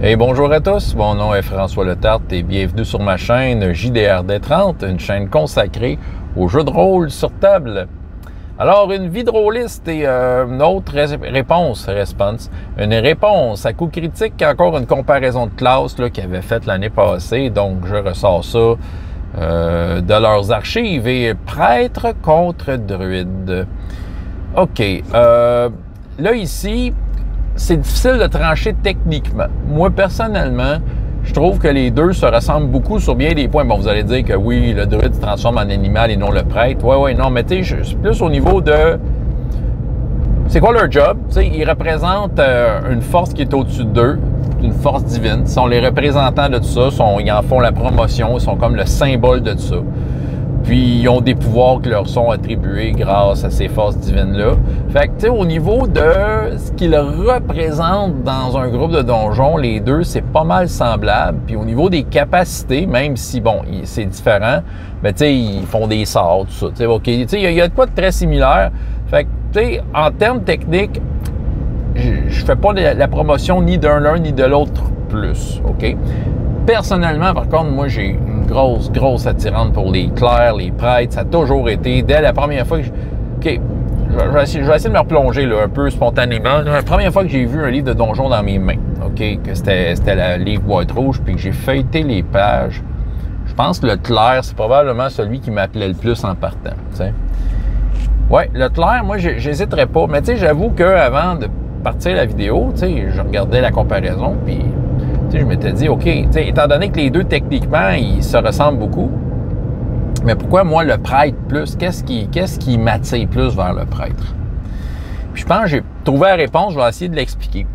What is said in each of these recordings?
Et bonjour à tous, mon nom est François Letarte et bienvenue sur ma chaîne JDRD30, une chaîne consacrée aux jeux de rôle sur table. Alors, une vie de rôliste et une autre réponse, une réponse à coup critique, encore une comparaison de classe qu'il avait faite l'année passée, donc je ressors ça de leurs archives et prêtre contre druide. OK, là ici, c'est difficile de trancher techniquement. Moi, personnellement, je trouve que les deux se ressemblent beaucoup sur bien des points. Bon, vous allez dire que oui, le druide se transforme en animal et non le prêtre. Ouais, non, mais tu sais, c'est plus au niveau de... C'est quoi leur job? Tu sais, ils représentent une force qui est au-dessus d'eux, une force divine. Ils sont les représentants de tout ça, ils en font la promotion, ils sont comme le symbole de tout ça. Puis, ils ont des pouvoirs qui leur sont attribués grâce à ces forces divines-là. Fait que, tu sais, au niveau de ce qu'ils représentent dans un groupe de donjons, les deux, c'est pas mal semblable. Puis, au niveau des capacités, même si, bon, c'est différent, mais tu sais, ils font des sorts, tout ça. Tu sais, OK, tu sais, il y a de quoi de très similaire. Fait que, tu sais, en termes techniques, je fais pas la promotion ni d'un l'un ni de l'autre plus, OK? Personnellement, par contre, moi, j'ai une grosse attirante pour les clercs, les prêtres. Ça a toujours été, dès la première fois que OK, je vais essayer de me replonger là, un peu spontanément. La première fois que j'ai vu un livre de donjon dans mes mains, OK, que c'était le livre boîte rouge, puis que j'ai feuilleté les pages, je pense que le clerc, c'est probablement celui qui m'appelait le plus en partant, t'sais. Ouais, le clerc, moi, j'hésiterais pas. Mais tu sais, j'avoue qu'avant de partir la vidéo, tu sais, je regardais la comparaison, puis... je m'étais dit, OK, étant donné que les deux, techniquement, ils se ressemblent beaucoup, mais pourquoi moi, le prêtre plus? Qu'est-ce qui m'attire plus vers le prêtre? Puis je pense que j'ai trouvé la réponse, je vais essayer de l'expliquer.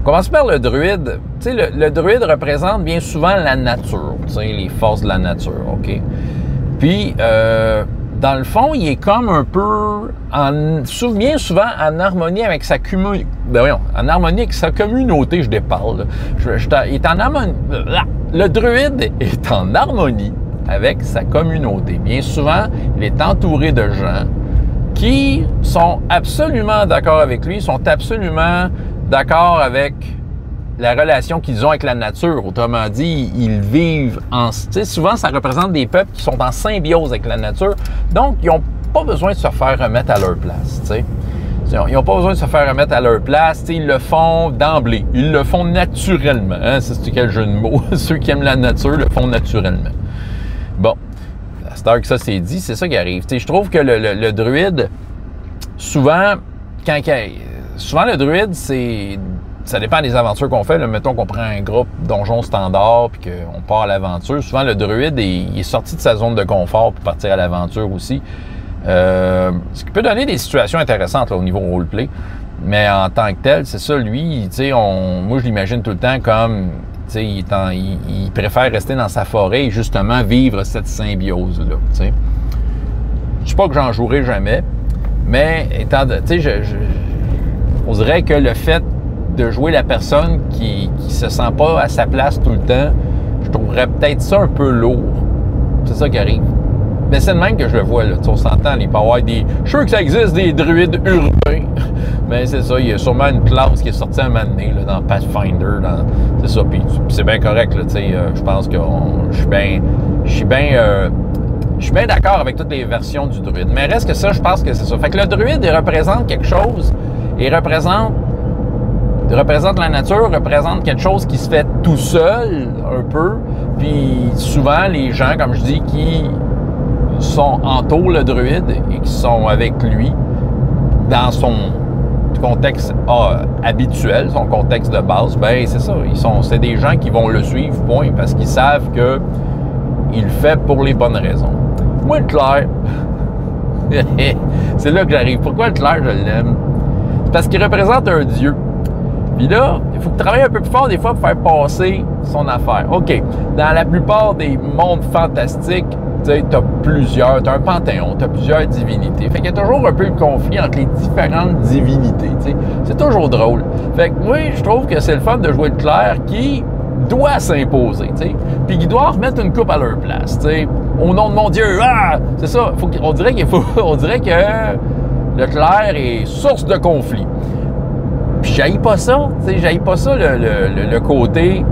On commence par le druide. Tu sais, le druide représente bien souvent la nature, tu sais, les forces de la nature, OK? Puis, dans le fond, il est comme un peu, bien souvent, en harmonie avec sa communauté. En harmonie avec sa communauté, je déparle. Il est en harmonie. Le druide est en harmonie avec sa communauté. Bien souvent, il est entouré de gens qui sont absolument d'accord avec lui, sont absolument d'accord avec la relation qu'ils ont avec la nature. Autrement dit, ils vivent en... Tu sais, souvent, ça représente des peuples qui sont en symbiose avec la nature. Donc, ils n'ont pas besoin de se faire remettre à leur place, tu sais. Ils n'ont pas besoin de se faire remettre à leur place. Tu sais, ils le font d'emblée. Ils le font naturellement. Hein? C'est quel jeu de mots? Ceux qui aiment la nature le font naturellement. Bon. À cette heure que ça c'est dit, c'est ça qui arrive. Tu sais, je trouve que le druide, souvent, souvent, le druide, c'est... Ça dépend des aventures qu'on fait. Là, mettons qu'on prend un groupe donjon standard puis qu'on part à l'aventure. Souvent, le druide il est sorti de sa zone de confort pour partir à l'aventure aussi. Ce qui peut donner des situations intéressantes là, au niveau roleplay. Mais en tant que tel, c'est ça, lui, moi je l'imagine tout le temps comme il préfère rester dans sa forêt et justement vivre cette symbiose-là. Je ne dis pas que j'en jouerai jamais, mais on dirait que le fait de jouer la personne qui se sent pas à sa place tout le temps, je trouverais peut-être ça un peu lourd. C'est ça qui arrive. Mais c'est de même que je le vois, là. On s'entend, il peut y avoir des... Je suis sûr que ça existe des druides urbains. Mais c'est ça, il y a sûrement une classe qui est sortie un moment donné, là, dans Pathfinder. C'est ça, puis c'est bien correct, là, je pense que je suis bien d'accord avec toutes les versions du druide. Mais reste que ça, je pense que c'est ça. Fait que le druide, il représente quelque chose, il représente la nature, représente quelque chose qui se fait tout seul, un peu. Puis souvent, les gens, comme je dis, qui entourent le druide et qui sont avec lui dans son contexte habituel, son contexte de base, ben c'est ça. C'est des gens qui vont le suivre, point, parce qu'ils savent que il le fait pour les bonnes raisons. Moi, le clerc, c'est là que j'arrive. Pourquoi le clerc, je l'aime? C'est parce qu'il représente un dieu. Puis là, il faut travailler un peu plus fort des fois pour faire passer son affaire. OK, dans la plupart des mondes fantastiques, tu sais, t'as un panthéon, t'as plusieurs divinités. Fait qu'il y a toujours un peu le conflit entre les différentes divinités, tu sais. C'est toujours drôle. Fait que moi, je trouve que c'est le fun de jouer le clerc qui doit s'imposer, tu sais. Puis qui doit remettre une coupe à leur place, tu sais. Au nom de mon Dieu, c'est ça. On dirait que le clerc est source de conflit. Puis j'haïs pas ça, tu sais, j'haïs pas ça, le côté...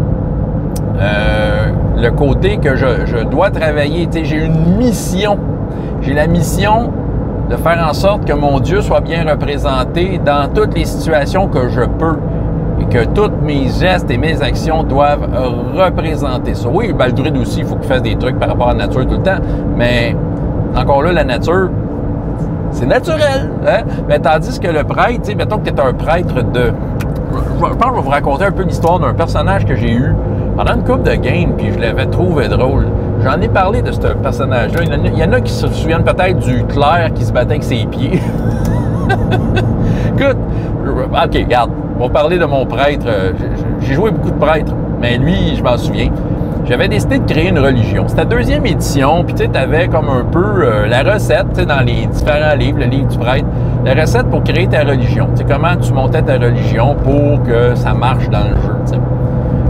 le côté que je dois travailler. Tu sais, j'ai une mission. J'ai la mission de faire en sorte que mon Dieu soit bien représenté dans toutes les situations que je peux. Et que tous mes gestes et mes actions doivent représenter ça. Oui, ben, le druide aussi, il faut qu'il fasse des trucs par rapport à la nature tout le temps. Mais encore là, la nature, c'est naturel. Hein? Mais tandis que le prêtre, tu sais, mettons que tu es un prêtre de... Je pense que je vais vous raconter un peu l'histoire d'un personnage que j'ai eu pendant une couple de games, puis je l'avais trouvé drôle. J'en ai parlé de ce personnage-là. Il y en a qui se souviennent peut-être du clerc qui se battait avec ses pieds. Écoute, OK, regarde, on va parler de mon prêtre. J'ai joué beaucoup de prêtres, mais lui, je m'en souviens. J'avais décidé de créer une religion. C'était la 2e édition, puis tu sais, t'avais comme un peu la recette, tu sais, dans les différents livres, le livre du prêtre, la recette pour créer ta religion. Tu sais, comment tu montais ta religion pour que ça marche dans le jeu, tu sais.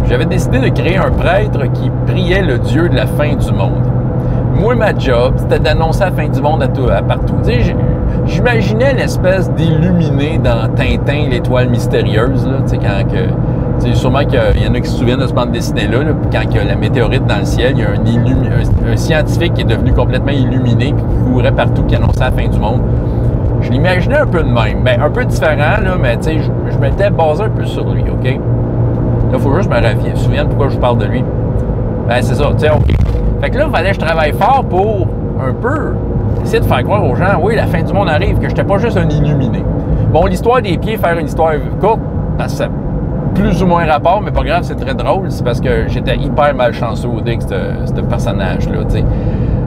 J'avais décidé de créer un prêtre qui priait le Dieu de la fin du monde. Moi, ma job, c'était d'annoncer la fin du monde à partout. Tu sais, j'imaginais l'espèce d'illuminé dans Tintin, l'étoile mystérieuse, là, tu sais, quand que... Sûrement qu'il y en a qui se souviennent de ce bande dessinée-là, là, quand il y a la météorite dans le ciel, il y a un scientifique qui est devenu complètement illuminé puis qui courait partout, qui annonçait la fin du monde. Je l'imaginais un peu de même. Ben, un peu différent, là, mais je m'étais basé un peu sur lui, OK? Là, il faut juste me souvenir pourquoi je vous parle de lui. Ben, c'est ça, tu sais, OK. Fait que là, il fallait que je travaille fort pour un peu essayer de faire croire aux gens, oui, la fin du monde arrive, que je n'étais pas juste un illuminé. Bon, l'histoire des pieds, faire une histoire courte, parce que ça plus ou moins rapport, mais pas grave, c'est très drôle. C'est parce que j'étais hyper malchanceux au dé avec ce personnage-là, tu sais.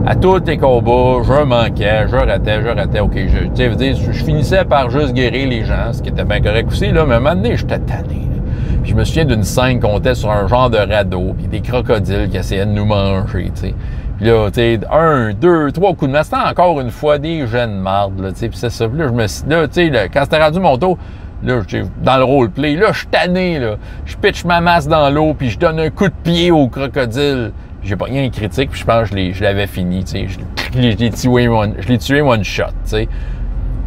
À tous les combats, je manquais, je ratais. OK, je finissais par juste guérir les gens, ce qui était bien correct aussi, là, mais à un moment donné, j'étais tanné. Puis je me souviens d'une scène qu'on était sur un genre de radeau, puis des crocodiles qui essayaient de nous manger, tu sais. Puis là, tu sais, 1, 2, 3 coups de main, c'était encore une fois des jeunes mardes, là, tu sais. Puis c'est ça, puis là, je me suis... Là, tu sais, quand c'était rendu mon tour, là, dans le roleplay, là, je suis tanné, là. Je pitche ma masse dans l'eau, puis je donne un coup de pied au crocodile. J'ai pas rien de critique, puis je pense que je l'avais fini, tu sais. Je l'ai tué one shot, tu sais.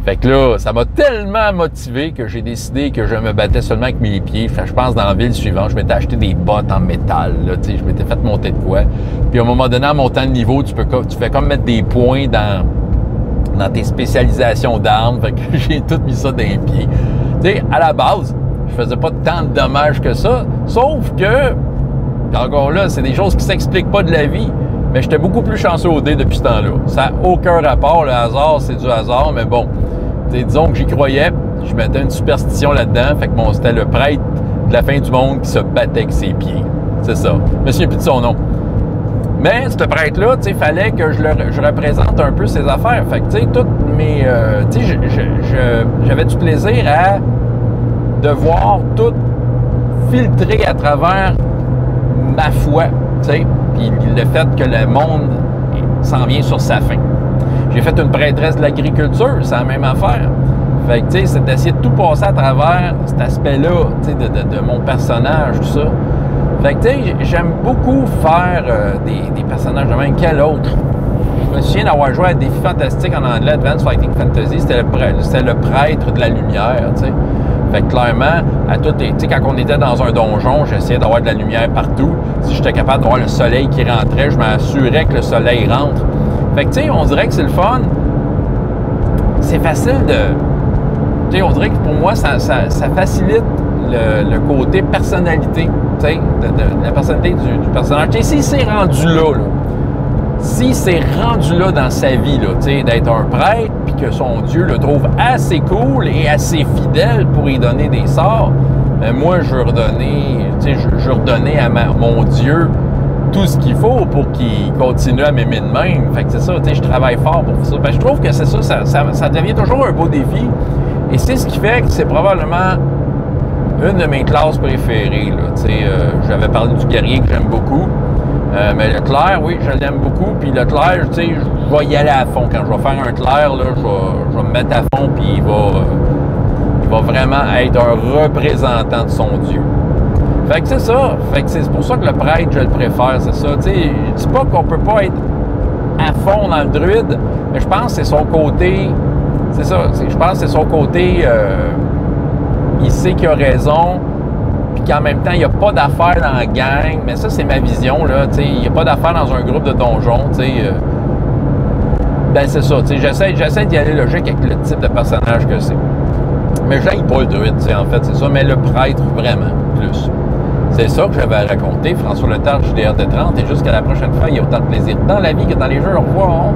Fait que là, ça m'a tellement motivé que j'ai décidé que je me battais seulement avec mes pieds. Fait que je pense dans la ville suivante, je m'étais acheté des bottes en métal, là, tu sais. Je m'étais fait monter de quoi. Puis à un moment donné, en montant de niveau, tu fais comme mettre des points dans tes spécialisations d'armes. Fait que j'ai tout mis ça dans les pieds. Tu sais, à la base, je faisais pas tant de dommages que ça, sauf que, encore là, c'est des choses qui s'expliquent pas de la vie, mais j'étais beaucoup plus chanceux au dé depuis ce temps-là. Ça n'a aucun rapport, le hasard, c'est du hasard, mais bon, disons que j'y croyais, je mettais une superstition là-dedans, fait que bon, c'était le prêtre de la fin du monde qui se battait avec ses pieds. C'est ça. Je me souviens plus de son nom. Mais ce prêtre-là, tu sais, fallait que je représente un peu ses affaires. Fait que, tu sais, toutes mes... tu sais, j'avais du plaisir à devoir tout filtrer à travers ma foi, tu sais, puis le fait que le monde s'en vient sur sa fin. J'ai fait une prêtresse de l'agriculture, c'est la même affaire. Fait que, tu sais, c'est d'essayer de tout passer à travers cet aspect-là, tu sais, de mon personnage, tout ça. Fait que, tu sais, j'aime beaucoup faire des personnages de même. Quel autre? Je me souviens d'avoir joué à Défi Fantastique en anglais, Advanced Fighting Fantasy. C'était le prêtre de la lumière, tu sais. Fait que clairement, tu sais, quand on était dans un donjon, j'essayais d'avoir de la lumière partout. Si j'étais capable d'avoir le soleil qui rentrait, je m'assurais que le soleil rentre. Fait que, tu sais, on dirait que c'est le fun. C'est facile de... Tu sais, on dirait que pour moi, ça facilite le côté personnalité, tu sais, de la personnalité du personnage. Tu sais, si c'est rendu là, si c'est rendu là dans sa vie, là, tu sais, d'être un prêtre, puis que son Dieu le trouve assez cool et assez fidèle pour y donner des sorts, ben moi, je redonnais à mon Dieu tout ce qu'il faut pour qu'il continue à m'aimer de même. Fait que c'est ça, tu sais, je travaille fort pour ça. Ben, je trouve que c'est ça devient toujours un beau défi. Et c'est ce qui fait que c'est probablement une de mes classes préférées, là. Tu sais, j'avais parlé du guerrier que j'aime beaucoup. Mais le clerc, oui, je l'aime beaucoup. Puis le clerc, tu sais, je vais y aller à fond. Quand je vais faire un clerc, là, je vais me mettre à fond, puis il va vraiment être un représentant de son Dieu. Fait que c'est ça. Fait que c'est pour ça que le prêtre, je le préfère, c'est ça. Tu sais, je dis pas qu'on peut pas être à fond dans le druide, mais je pense que c'est son côté... C'est ça. Je pense que c'est son côté... il sait qu'il a raison, puis qu'en même temps, il n'y a pas d'affaires dans la gang. Mais ça, c'est ma vision, là. Il n'y a pas d'affaires dans un groupe de donjons, ben, c'est ça. J'essaie d'y aller logique avec le type de personnage que c'est. Mais j'aille pas le druide, en fait, c'est ça. Mais le prêtre, vraiment, plus. C'est ça que j'avais à raconter. François Letarte, JDR de 30. Et jusqu'à la prochaine fois, il y a autant de plaisir dans la vie que dans les jeux. Au revoir.